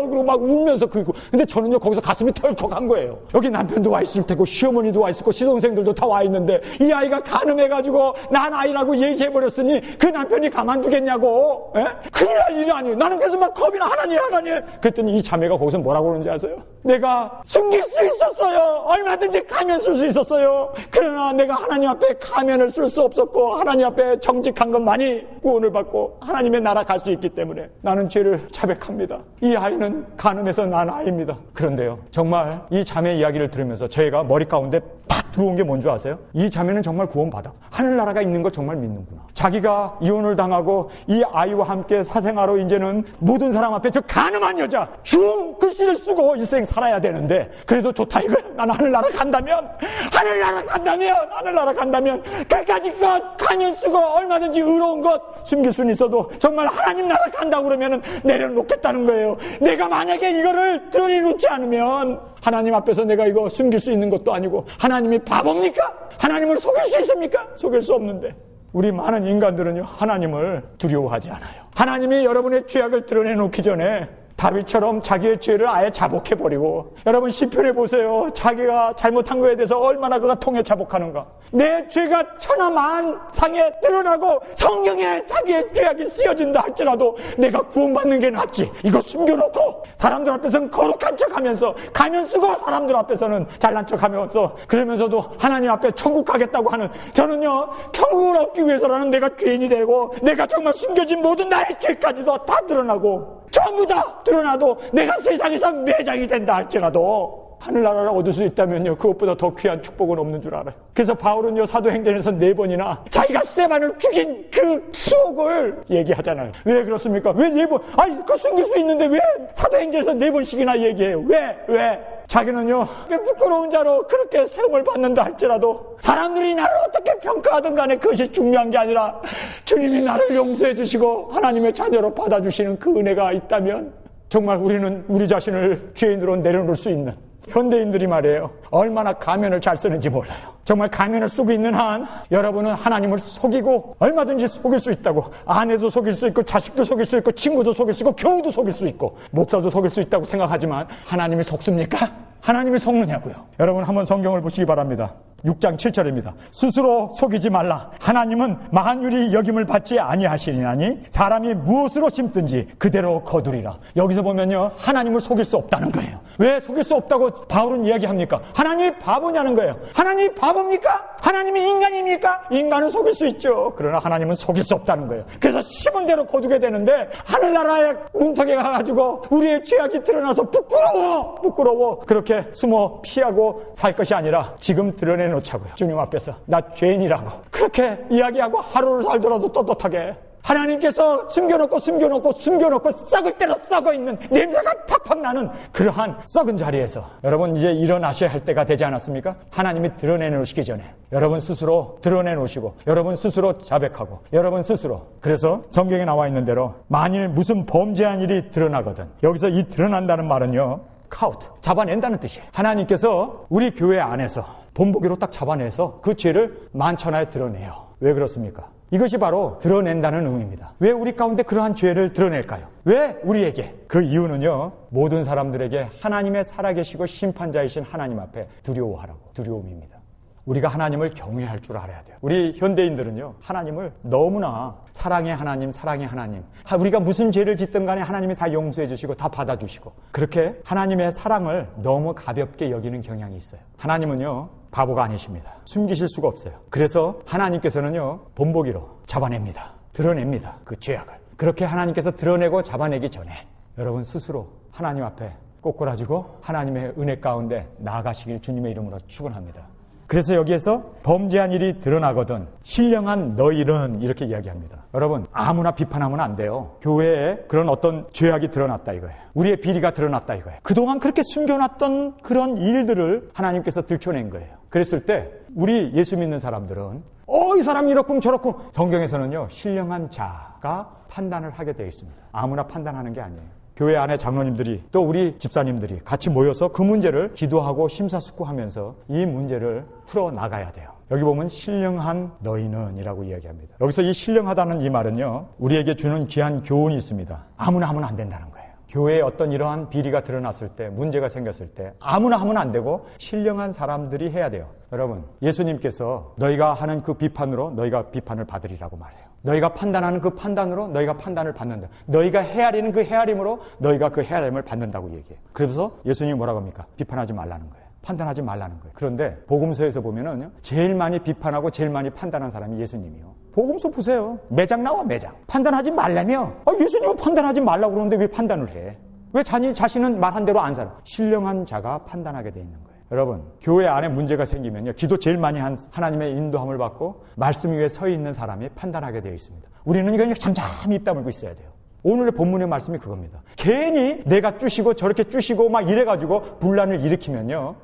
그리고 막 울면서 그리고. 근데 저는요, 거기서 가슴이 털컥한 거예요. 여기 남편도 와 있을 테고, 시어머니도 와 있을 거고, 시동생들도 다 와 있는데, 이 아이가 간음해가지고 난 아이라고 얘기해버렸으니 그 남편이 가만두겠냐고. 에? 큰일 날 일이 아니에요. 나는 그래서 막 겁이 나, 하나님. 그랬더니 이 자매가 거기서 뭐라고 그러는지 아세요? 내가 숨길 수 있었어요. 얼마든지 가면 쓸 수 있었어요. 그러나 내가 하나님 앞에 가면을 쓸 수 없었고, 하나님 앞에 정직한 것만이 구원을 받고 하나님의 나라 갈 수 있기 때문에 나는 죄를 자백합니다. 이 아이는 간음해서 난 아이입니다. 그런데요, 정말 이 자매 이야기를 들으면서 저희가 머리 가운데 팍 들어온 게 뭔지 아세요? 이 자매는 정말 구원받아. 하늘나라가 있는 걸 정말 믿는구나. 자기가 이혼을 당하고 이 아이와 함께 사생아로 이제는 모든 사람 앞에 저 간음한 여자 중 글씨를 쓰고 일생 살아야 되는데 그래도 좋다 이거. 나는 하늘나라 간다면 끝까지 가면 쓰고 얼마든지 의로운 것 숨길 수는 있어도 정말 하나님 나라 간다고 그러면 내려놓겠다는 거예요. 내가 만약에 이거를 드러내놓지 않으면 하나님 앞에서 내가 이거 숨길 수 있는 것도 아니고 하나님이 바보입니까? 하나님을 속일 수 있습니까? 속일 수 없는데 우리 많은 인간들은요, 하나님을 두려워하지 않아요. 하나님이 여러분의 죄악을 드러내놓기 전에 다윗처럼 자기의 죄를 아예 자복해버리고, 여러분 시편에 보세요. 자기가 잘못한 거에 대해서 얼마나 그가 통해 자복하는가. 내 죄가 천하만상에 드러나고 성경에 자기의 죄악이 쓰여진다 할지라도 내가 구원받는 게 낫지. 이거 숨겨놓고 사람들 앞에서는 거룩한 척하면서 가면 쓰고 사람들 앞에서는 잘난 척하면서 그러면서도 하나님 앞에 천국 가겠다고 하는, 저는요, 천국을 얻기 위해서라는 내가 죄인이 되고 내가 정말 숨겨진 모든 나의 죄까지도 다 드러나고 전부 다 드러나도 내가 세상에서 매장이 된다 할지라도 하늘나라를 얻을 수 있다면요, 그것보다 더 귀한 축복은 없는 줄 알아요. 그래서 바울은요, 사도행전에서 4번이나 자기가 스데반을 죽인 그 기억을 얘기하잖아요. 왜 그렇습니까? 왜 4번? 그거 숨길 수 있는데 왜 사도행전에서 4번씩이나 얘기해요? 왜? 자기는요, 부끄러운 자로 그렇게 세움을 받는다 할지라도 사람들이 나를 어떻게 평가하든 간에 그것이 중요한 게 아니라 주님이 나를 용서해 주시고 하나님의 자녀로 받아주시는 그 은혜가 있다면 정말 우리는 우리 자신을 죄인으로 내려놓을 수 있는 현대인들이 말이에요, 얼마나 가면을 잘 쓰는지 몰라요. 정말 가면을 쓰고 있는 한 여러분은 하나님을 속이고 얼마든지 속일 수 있다고, 아내도 속일 수 있고 자식도 속일 수 있고 친구도 속일 수 있고 교우도 속일 수 있고 목사도 속일 수 있다고 생각하지만 하나님이 속습니까? 하나님이 속느냐고요. 여러분 한번 성경을 보시기 바랍니다. 6장 7절입니다. 스스로 속이지 말라. 하나님은 만유리 여김을 받지 아니하시리나니 사람이 무엇으로 심든지 그대로 거두리라. 여기서 보면요, 하나님을 속일 수 없다는 거예요. 왜 속일 수 없다고 바울은 이야기합니까? 하나님이 바보냐는 거예요. 하나님이 바보입니까? 하나님이 인간입니까? 인간은 속일 수 있죠. 그러나 하나님은 속일 수 없다는 거예요. 그래서 심은 대로 거두게 되는데 하늘나라의 문턱에 가가지고 우리의 죄악이 드러나서 부끄러워 그렇게 숨어 피하고 살 것이 아니라 지금 드러내놓자고요. 주님 앞에서 나 죄인이라고 그렇게 이야기하고 하루를 살더라도 떳떳하게 하나님께서 숨겨놓고 썩을 대로 썩어 있는 냄새가 팍팍 나는 그러한 썩은 자리에서 여러분 이제 일어나셔야 할 때가 되지 않았습니까? 하나님이 드러내놓으시기 전에 여러분 스스로 드러내놓으시고 여러분 스스로 자백하고 여러분 스스로, 그래서 성경에 나와 있는 대로 만일 무슨 범죄한 일이 드러나거든, 여기서 이 드러난다는 말은요, 카우트, 잡아낸다는 뜻이에요. 하나님께서 우리 교회 안에서 본보기로 딱 잡아내서 그 죄를 만천하에 드러내요. 왜 그렇습니까? 이것이 바로 드러낸다는 의미입니다. 왜 우리 가운데 그러한 죄를 드러낼까요? 왜 우리에게? 그 이유는요, 모든 사람들에게 하나님의 살아계시고 심판자이신 하나님 앞에 두려워하라고, 두려움입니다. 우리가 하나님을 경외할 줄 알아야 돼요. 우리 현대인들은요, 하나님을 너무나 사랑의 하나님. 우리가 무슨 죄를 짓든 간에 하나님이 다 용서해 주시고 다 받아주시고 그렇게 하나님의 사랑을 너무 가볍게 여기는 경향이 있어요. 하나님은요, 바보가 아니십니다. 숨기실 수가 없어요. 그래서 하나님께서는요, 본보기로 잡아냅니다. 드러냅니다. 그 죄악을. 그렇게 하나님께서 드러내고 잡아내기 전에 여러분 스스로 하나님 앞에 꼬꾸라지고 하나님의 은혜 가운데 나아가시길 주님의 이름으로 축원합니다. 그래서 여기에서 범죄한 일이 드러나거든 신령한 너희는 이렇게 이야기합니다. 여러분 아무나 비판하면 안 돼요. 교회에 그런 어떤 죄악이 드러났다 이거예요. 우리의 비리가 드러났다 이거예요. 그동안 그렇게 숨겨놨던 그런 일들을 하나님께서 들춰낸 거예요. 그랬을 때 우리 예수 믿는 사람들은 이 사람이 이렇군 저렇군. 성경에서는요, 신령한 자가 판단을 하게 되어 있습니다. 아무나 판단하는 게 아니에요. 교회 안에 장로님들이 또 우리 집사님들이 같이 모여서 그 문제를 기도하고 심사숙고하면서 이 문제를 풀어나가야 돼요. 여기 보면 신령한 너희는 이라고 이야기합니다. 여기서 이 신령하다는 이 말은요, 우리에게 주는 귀한 교훈이 있습니다. 아무나 하면 안 된다는 거예요. 교회에 어떤 이러한 비리가 드러났을 때, 문제가 생겼을 때 아무나 하면 안 되고 신령한 사람들이 해야 돼요. 여러분, 예수님께서 너희가 하는 그 비판으로 너희가 비판을 받으리라고 말해요. 너희가 판단하는 그 판단으로 너희가 판단을 받는다. 너희가 헤아리는 그 헤아림으로 너희가 그 헤아림을 받는다고 얘기해요. 그래서 예수님이 뭐라고 합니까? 비판하지 말라는 거예요. 판단하지 말라는 거예요. 그런데 복음서에서 보면은 제일 많이 비판하고 제일 많이 판단한 사람이 예수님이요. 복음서 보세요. 매장 나와, 매장. 판단하지 말라며. 예수님은 판단하지 말라고 그러는데 왜 판단을 해? 왜 자신은 말한 대로 안 살아? 신령한 자가 판단하게 돼 있는 거예요. 여러분, 교회 안에 문제가 생기면요, 기도 제일 많이 한 하나님의 인도함을 받고 말씀 위에 서 있는 사람이 판단하게 되어 있습니다. 우리는 그냥 잠잠히 입 다물고 있어야 돼요. 오늘의 본문의 말씀이 그겁니다. 괜히 내가 쭈시고 저렇게 쭈시고 막 이래가지고 분란을 일으키면요,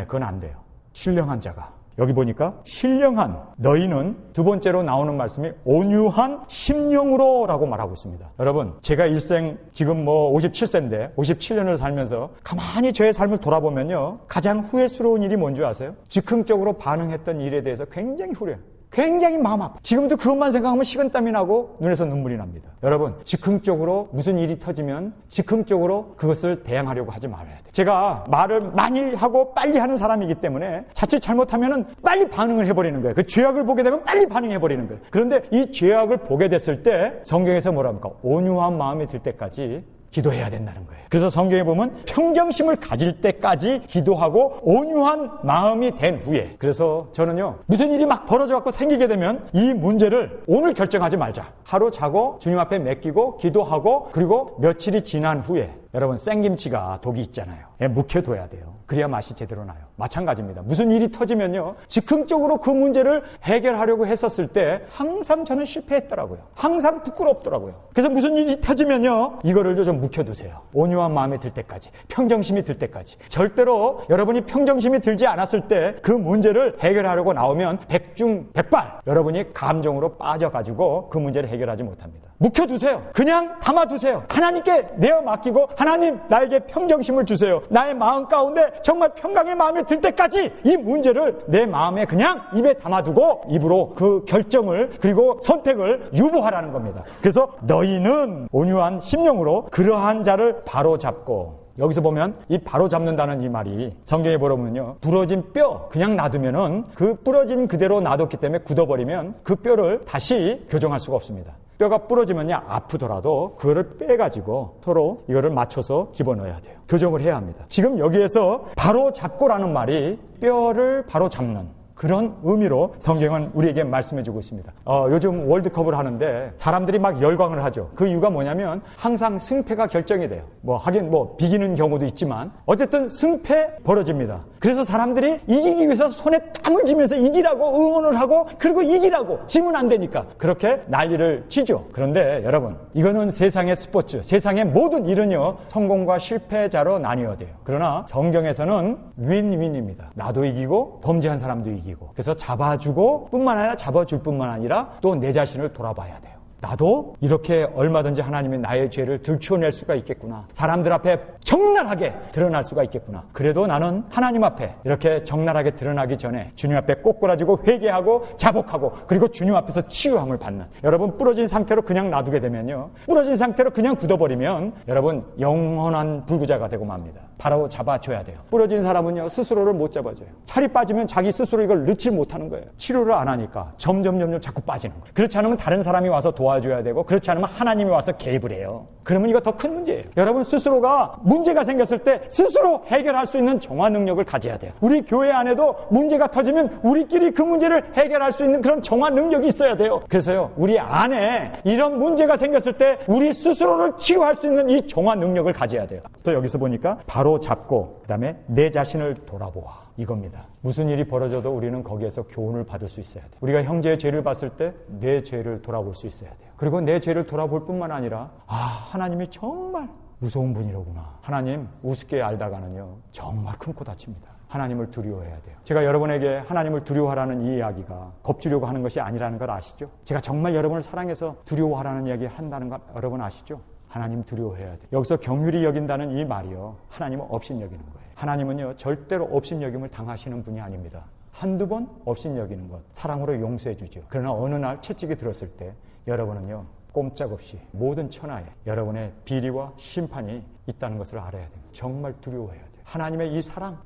그건 안 돼요. 신령한 자가. 여기 보니까 신령한 너희는 두 번째로 나오는 말씀이 온유한 심령으로 라고 말하고 있습니다. 여러분, 제가 일생 지금 57세인데 57년을 살면서 가만히 저의 삶을 돌아보면요, 가장 후회스러운 일이 뭔지 아세요? 즉흥적으로 반응했던 일에 대해서 굉장히 후회해요. 굉장히 마음 아파. 지금도 그것만 생각하면 식은땀이 나고 눈에서 눈물이 납니다. 여러분, 즉흥적으로 무슨 일이 터지면 즉흥적으로 그것을 대응하려고 하지 말아야 돼요. 제가 말을 많이 하고 빨리 하는 사람이기 때문에 자칫 잘못하면 빨리 반응을 해버리는 거예요. 그 죄악을 보게 되면 빨리 반응해버리는 거예요. 그런데 이 죄악을 보게 됐을 때 성경에서 뭐랍니까? 온유한 마음이 들 때까지 기도해야 된다는 거예요. 그래서 성경에 보면 평정심을 가질 때까지 기도하고 온유한 마음이 된 후에, 그래서 저는요, 무슨 일이 막 벌어져갖고 생기게 되면 이 문제를 오늘 결정하지 말자. 하루 자고 주님 앞에 맡기고 기도하고 그리고 며칠이 지난 후에, 여러분, 생김치가 독이 있잖아요. 묵혀둬야 돼요. 그래야 맛이 제대로 나요. 마찬가지입니다. 무슨 일이 터지면요, 즉흥적으로 그 문제를 해결하려고 했었을 때 항상 저는 실패했더라고요. 항상 부끄럽더라고요. 그래서 무슨 일이 터지면요, 이거를 좀 묵혀두세요. 온유한 마음이 들 때까지, 평정심이 들 때까지. 절대로 여러분이 평정심이 들지 않았을 때 그 문제를 해결하려고 나오면 백중백발 여러분이 감정으로 빠져가지고 그 문제를 해결하지 못합니다. 묵혀두세요. 그냥 담아두세요. 하나님께 내어 맡기고, 하나님, 나에게 평정심을 주세요. 나의 마음 가운데 정말 평강의 마음이 들 때까지 이 문제를 내 마음에 그냥 입에 담아두고 입으로 그 결정을 그리고 선택을 유보하라는 겁니다. 그래서 너희는 온유한 심령으로 그러한 자를 바로잡고, 여기서 보면 이 바로잡는다는 이 말이 성경에 보면요, 부러진 뼈 그냥 놔두면은 그 부러진 그대로 놔뒀기 때문에 굳어버리면 그 뼈를 다시 교정할 수가 없습니다. 뼈가 부러지면요, 아프더라도 그거를 빼가지고 서로 이거를 맞춰서 집어넣어야 돼요. 교정을 해야 합니다. 지금 여기에서 바로 잡고라는 말이 뼈를 바로 잡는 그런 의미로 성경은 우리에게 말씀해주고 있습니다. 요즘 월드컵을 하는데 사람들이 막 열광을 하죠. 그 이유가 뭐냐면 항상 승패가 결정이 돼요. 하긴 비기는 경우도 있지만 어쨌든 승패 벌어집니다. 그래서 사람들이 이기기 위해서 손에 땀을 쥐면서 이기라고 응원을 하고, 그리고 이기라고, 지면 안 되니까 그렇게 난리를 치죠. 그런데 여러분, 이거는 세상의 스포츠, 세상의 모든 일은요, 성공과 실패자로 나뉘어야 돼요. 그러나 성경에서는 윈윈입니다. 나도 이기고 범죄한 사람도 이기고. 그래서 잡아주고 뿐만 아니라 잡아줄 뿐만 아니라 또 내 자신을 돌아봐야 돼요. 나도 이렇게 얼마든지 하나님이 나의 죄를 들추어낼 수가 있겠구나. 사람들 앞에 적나라하게 드러날 수가 있겠구나. 그래도 나는 하나님 앞에 이렇게 적나라하게 드러나기 전에 주님 앞에 꼬꾸라지고 회개하고 자복하고 그리고 주님 앞에서 치유함을 받는, 여러분, 부러진 상태로 그냥 놔두게 되면요, 부러진 상태로 그냥 굳어버리면 여러분 영원한 불구자가 되고 맙니다. 바로 잡아줘야 돼요. 부러진 사람은요, 스스로를 못 잡아줘요. 살이 빠지면 자기 스스로 이걸 넣지 못하는 거예요. 치료를 안 하니까 점점 자꾸 빠지는 거예요. 그렇지 않으면 다른 사람이 와서 도와줘야 되고, 그렇지 않으면 하나님이 와서 개입을 해요. 그러면 이거 더 큰 문제예요. 여러분, 스스로가 문제가 생겼을 때 스스로 해결할 수 있는 정화 능력을 가져야 돼요. 우리 교회 안에도 문제가 터지면 우리끼리 그 문제를 해결할 수 있는 그런 정화 능력이 있어야 돼요. 그래서요, 우리 안에 이런 문제가 생겼을 때 우리 스스로를 치유할 수 있는 이 정화 능력을 가져야 돼요. 또 여기서 보니까 바로 잡고 그다음에 내 자신을 돌아보아, 이겁니다. 무슨 일이 벌어져도 우리는 거기에서 교훈을 받을 수 있어야 돼요. 우리가 형제의 죄를 봤을 때 내 죄를 돌아볼 수 있어야 돼요. 그리고 내 죄를 돌아볼 뿐만 아니라 하나님이 정말 무서운 분이로구나. 하나님 우습게 알다가는요 정말 큰 코 다칩니다. 하나님을 두려워해야 돼요. 제가 여러분에게 하나님을 두려워하라는 이 이야기가 겁주려고 하는 것이 아니라는 걸 아시죠? 제가 정말 여러분을 사랑해서 두려워하라는 이야기 한다는 걸 여러분 아시죠? 하나님 두려워해야 돼요. 여기서 경휼히 여긴다는 이 말이요, 하나님은 업신여기는 거예요. 하나님은요 절대로 업신여김을 당하시는 분이 아닙니다. 한두 번 업신여기는 것, 사랑으로 용서해 주죠. 그러나 어느 날 채찍이 들었을 때 여러분은요 꼼짝없이 모든 천하에 여러분의 비리와 심판이 있다는 것을 알아야 됩니다. 정말 두려워해야 돼요. 하나님의 이 사랑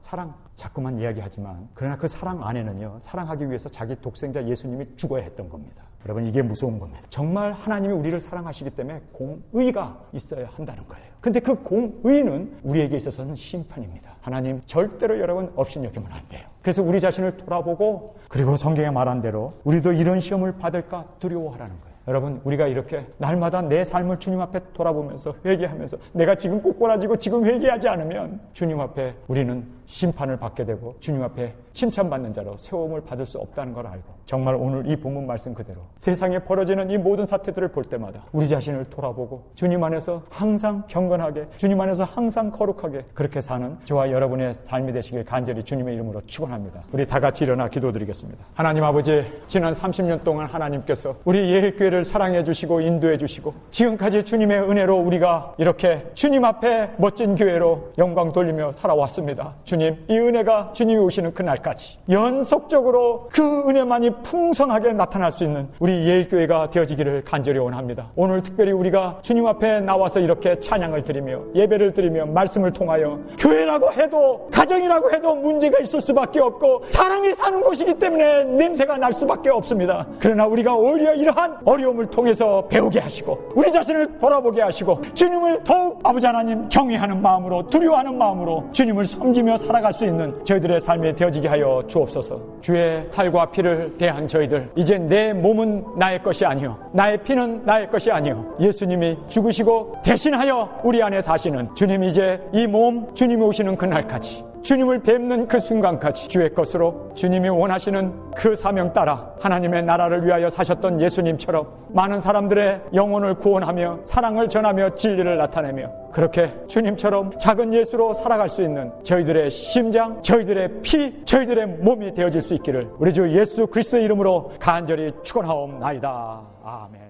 자꾸만 이야기하지만 그러나 그 사랑 안에는요 사랑하기 위해서 자기 독생자 예수님이 죽어야 했던 겁니다. 여러분 이게 무서운 겁니다. 정말 하나님이 우리를 사랑하시기 때문에 공의가 있어야 한다는 거예요. 근데 그 공의는 우리에게 있어서는 심판입니다. 하나님 절대로 여러분 업신여기면 안 돼요. 그래서 우리 자신을 돌아보고 그리고 성경에 말한 대로 우리도 이런 시험을 받을까 두려워하라는 거예요. 여러분 우리가 이렇게 날마다 내 삶을 주님 앞에 돌아보면서 회개하면서 내가 지금 꼬꾸라지고 지금 회개하지 않으면 주님 앞에 우리는 심판을 받게 되고 주님 앞에 칭찬받는 자로 세움을 받을 수 없다는 걸 알고 정말 오늘 이 본문 말씀 그대로 세상에 벌어지는 이 모든 사태들을 볼 때마다 우리 자신을 돌아보고 주님 안에서 항상 경건하게 주님 안에서 항상 거룩하게 그렇게 사는 저와 여러분의 삶이 되시길 간절히 주님의 이름으로 축원합니다. 우리 다 같이 일어나 기도드리겠습니다. 하나님 아버지, 지난 30년 동안 하나님께서 우리 예일교회를 사랑해 주시고 인도해 주시고 지금까지 주님의 은혜로 우리가 이렇게 주님 앞에 멋진 교회로 영광 돌리며 살아왔습니다. 주님, 이 은혜가 주님이 오시는 그날까지 연속적으로 그 은혜만이 풍성하게 나타날 수 있는 우리 예일교회가 되어지기를 간절히 원합니다. 오늘 특별히 우리가 주님 앞에 나와서 이렇게 찬양을 드리며 예배를 드리며 말씀을 통하여 교회라고 해도 가정이라고 해도 문제가 있을 수밖에 없고 사람이 사는 곳이기 때문에 냄새가 날 수밖에 없습니다. 그러나 우리가 오히려 이러한 어려움을 통해서 배우게 하시고 우리 자신을 돌아보게 하시고 주님을 더욱 아버지 하나님 경외하는 마음으로 두려워하는 마음으로 주님을 섬기며 살아갈 수 있는 저희들의 삶이 되어지게 하여 주옵소서. 주의 살과 피를 대한 저희들, 이제 내 몸은 나의 것이 아니요 나의 피는 나의 것이 아니요 예수님이 죽으시고 대신하여 우리 안에 사시는 주님, 이제 이 몸 주님이 오시는 그날까지 주님을 뵙는 그 순간까지 주의 것으로 주님이 원하시는 그 사명 따라 하나님의 나라를 위하여 사셨던 예수님처럼 많은 사람들의 영혼을 구원하며 사랑을 전하며 진리를 나타내며 그렇게 주님처럼 작은 예수로 살아갈 수 있는 저희들의 심장, 저희들의 피, 저희들의 몸이 되어질 수 있기를 우리 주 예수 그리스도의 이름으로 간절히 축원하옵나이다. 아멘.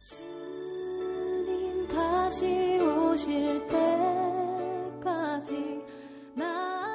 주님 다시 오실 때까지 나